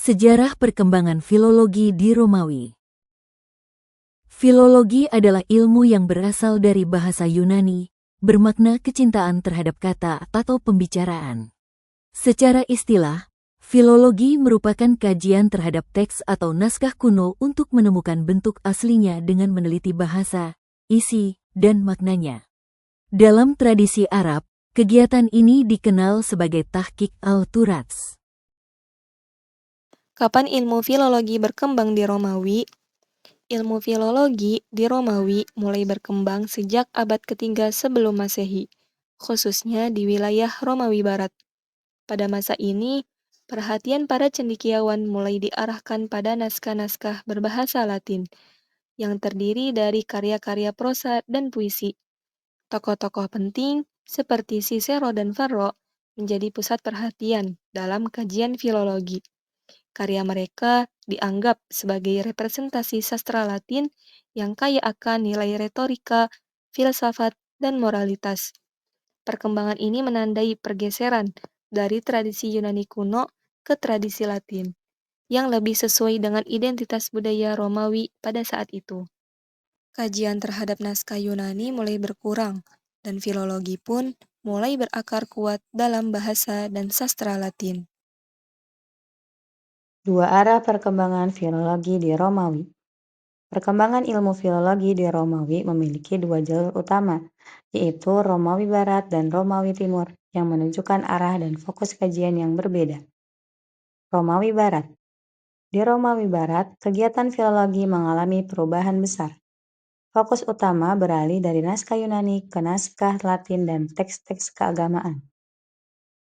Sejarah perkembangan filologi di Romawi. Filologi adalah ilmu yang berasal dari bahasa Yunani, bermakna kecintaan terhadap kata atau pembicaraan. Secara istilah, filologi merupakan kajian terhadap teks atau naskah kuno untuk menemukan bentuk aslinya dengan meneliti bahasa, isi, dan maknanya. Dalam tradisi Arab, kegiatan ini dikenal sebagai tahqiq al-Turats. Kapan ilmu filologi berkembang di Romawi? Ilmu filologi di Romawi mulai berkembang sejak abad ketiga sebelum Masehi, khususnya di wilayah Romawi Barat. Pada masa ini, perhatian para cendekiawan mulai diarahkan pada naskah-naskah berbahasa Latin, yang terdiri dari karya-karya prosa dan puisi. Tokoh-tokoh penting seperti Cicero dan Varro menjadi pusat perhatian dalam kajian filologi. Karya mereka dianggap sebagai representasi sastra Latin yang kaya akan nilai retorika, filsafat, dan moralitas. Perkembangan ini menandai pergeseran dari tradisi Yunani kuno ke tradisi Latin, yang lebih sesuai dengan identitas budaya Romawi pada saat itu. Kajian terhadap naskah Yunani mulai berkurang, dan filologi pun mulai berakar kuat dalam bahasa dan sastra Latin. Dua arah perkembangan filologi di Romawi. Perkembangan ilmu filologi di Romawi memiliki dua jalur utama, yaitu Romawi Barat dan Romawi Timur, yang menunjukkan arah dan fokus kajian yang berbeda. Romawi Barat. Di Romawi Barat, kegiatan filologi mengalami perubahan besar. Fokus utama beralih dari naskah Yunani ke naskah Latin dan teks-teks keagamaan.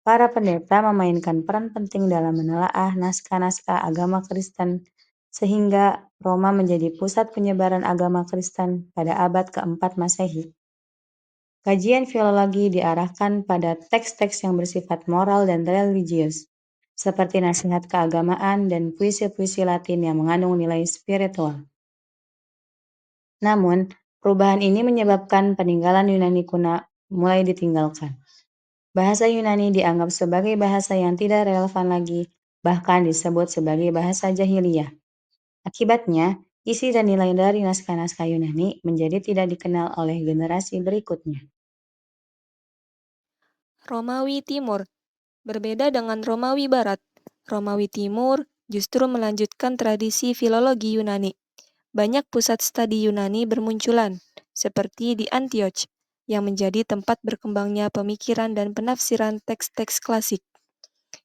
Para pendeta memainkan peran penting dalam menelaah naskah-naskah agama Kristen, sehingga Roma menjadi pusat penyebaran agama Kristen pada abad keempat Masehi. Kajian filologi diarahkan pada teks-teks yang bersifat moral dan religius, seperti nasihat keagamaan dan puisi-puisi Latin yang mengandung nilai spiritual. Namun, perubahan ini menyebabkan peninggalan Yunani kuno mulai ditinggalkan. Bahasa Yunani dianggap sebagai bahasa yang tidak relevan lagi, bahkan disebut sebagai bahasa jahiliyah. Akibatnya, isi dan nilai dari naskah-naskah Yunani menjadi tidak dikenal oleh generasi berikutnya. Romawi Timur berbeda dengan Romawi Barat. Romawi Timur justru melanjutkan tradisi filologi Yunani. Banyak pusat studi Yunani bermunculan, seperti di Antioch, yang menjadi tempat berkembangnya pemikiran dan penafsiran teks-teks klasik.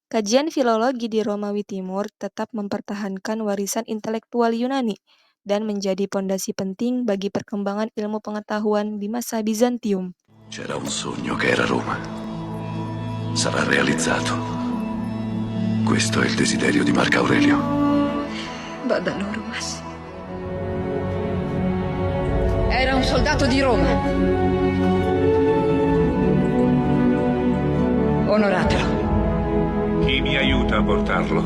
Kajian filologi di Romawi Timur tetap mempertahankan warisan intelektual Yunani dan menjadi pondasi penting bagi perkembangan ilmu pengetahuan di masa Bizantium. C'era un sogno che era Roma. Sarà realizzato. Questo è il desiderio di Marco Aurelio. Vada loro, Massi. Era un soldato di Roma. Onoratelo. Chi mi aiuta a portarlo?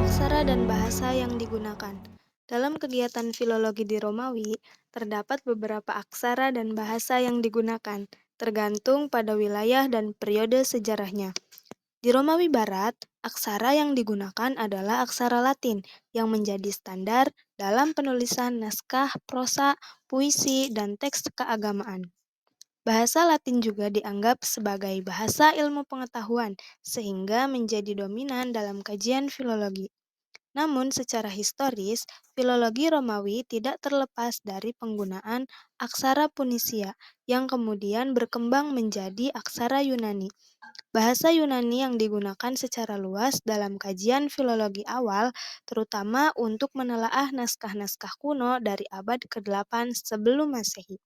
Aksara dan bahasa yang digunakan. Dalam kegiatan filologi di Romawi, terdapat beberapa aksara dan bahasa yang digunakan, tergantung pada wilayah dan periode sejarahnya. Di Romawi Barat, aksara yang digunakan adalah aksara Latin yang menjadi standar dalam penulisan naskah, prosa, puisi, dan teks keagamaan. Bahasa Latin juga dianggap sebagai bahasa ilmu pengetahuan, sehingga menjadi dominan dalam kajian filologi. Namun secara historis, filologi Romawi tidak terlepas dari penggunaan aksara Punisia yang kemudian berkembang menjadi aksara Yunani. Bahasa Yunani yang digunakan secara luas dalam kajian filologi awal, terutama untuk menelaah naskah-naskah kuno dari abad ke-8 sebelum Masehi.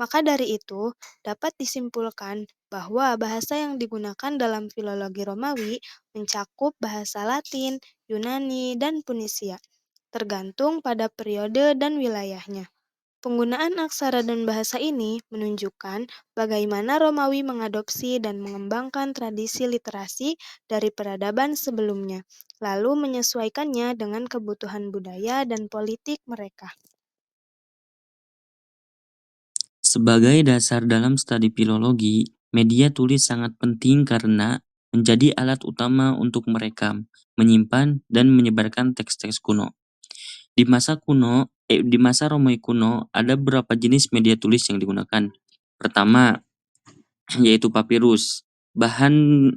Maka dari itu, dapat disimpulkan bahwa bahasa yang digunakan dalam filologi Romawi mencakup bahasa Latin, Yunani, dan Punisia, tergantung pada periode dan wilayahnya. Penggunaan aksara dan bahasa ini menunjukkan bagaimana Romawi mengadopsi dan mengembangkan tradisi literasi dari peradaban sebelumnya, lalu menyesuaikannya dengan kebutuhan budaya dan politik mereka. Sebagai dasar dalam studi filologi, media tulis sangat penting karena menjadi alat utama untuk merekam, menyimpan, dan menyebarkan teks-teks kuno. Di masa Romawi kuno, ada beberapa jenis media tulis yang digunakan. Pertama, yaitu papirus, bahan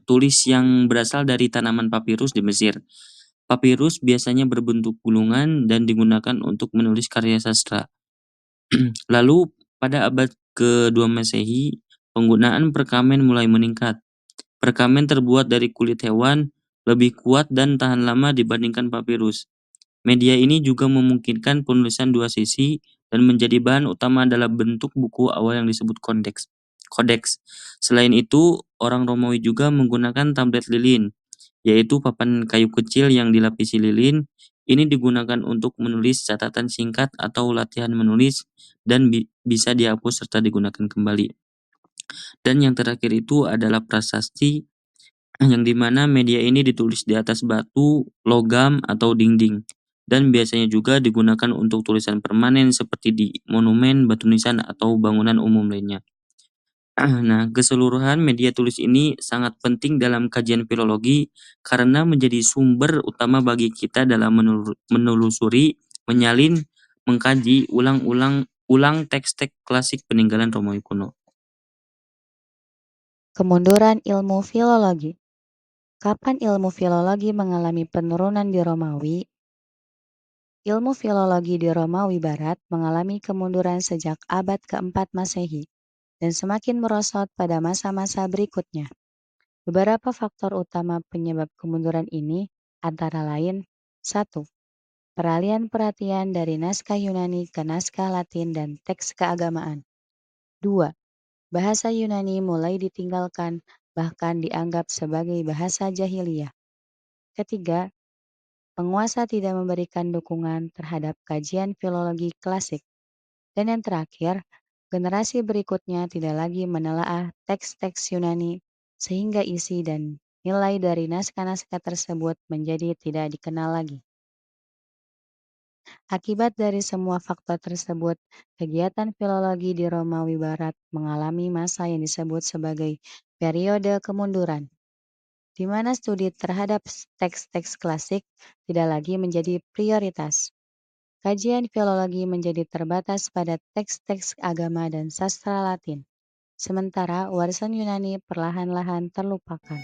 tulis yang berasal dari tanaman papirus di Mesir. Papirus biasanya berbentuk gulungan dan digunakan untuk menulis karya sastra. Lalu, pada abad ke-2 Masehi, penggunaan perkamen mulai meningkat. Perkamen terbuat dari kulit hewan, lebih kuat dan tahan lama dibandingkan papirus. Media ini juga memungkinkan penulisan dua sisi dan menjadi bahan utama dalam bentuk buku awal yang disebut kodeks. Selain itu, orang Romawi juga menggunakan tablet lilin, yaitu papan kayu kecil yang dilapisi lilin. Ini digunakan untuk menulis catatan singkat atau latihan menulis dan bisa dihapus serta digunakan kembali. Dan yang terakhir itu adalah prasasti, yang dimana media ini ditulis di atas batu, logam, atau dinding. Dan biasanya juga digunakan untuk tulisan permanen seperti di monumen, batu nisan, atau bangunan umum lainnya. Nah, keseluruhan media tulis ini sangat penting dalam kajian filologi karena menjadi sumber utama bagi kita dalam menelusuri, menyalin, mengkaji ulang teks-teks klasik peninggalan Romawi kuno. Kemunduran ilmu filologi. Kapan ilmu filologi mengalami penurunan di Romawi? Ilmu filologi di Romawi Barat mengalami kemunduran sejak abad ke-4 Masehi dan semakin merosot pada masa-masa berikutnya. Beberapa faktor utama penyebab kemunduran ini antara lain: 1. Peralihan perhatian dari naskah Yunani ke naskah Latin dan teks keagamaan. 2. Bahasa Yunani mulai ditinggalkan, bahkan dianggap sebagai bahasa jahiliyah. Ketiga, penguasa tidak memberikan dukungan terhadap kajian filologi klasik. Dan yang terakhir, generasi berikutnya tidak lagi menelaah teks-teks Yunani, sehingga isi dan nilai dari naskah-naskah tersebut menjadi tidak dikenal lagi. Akibat dari semua faktor tersebut, kegiatan filologi di Romawi Barat mengalami masa yang disebut sebagai periode kemunduran, di mana studi terhadap teks-teks klasik tidak lagi menjadi prioritas. Kajian filologi menjadi terbatas pada teks-teks agama dan sastra Latin, sementara warisan Yunani perlahan-lahan terlupakan.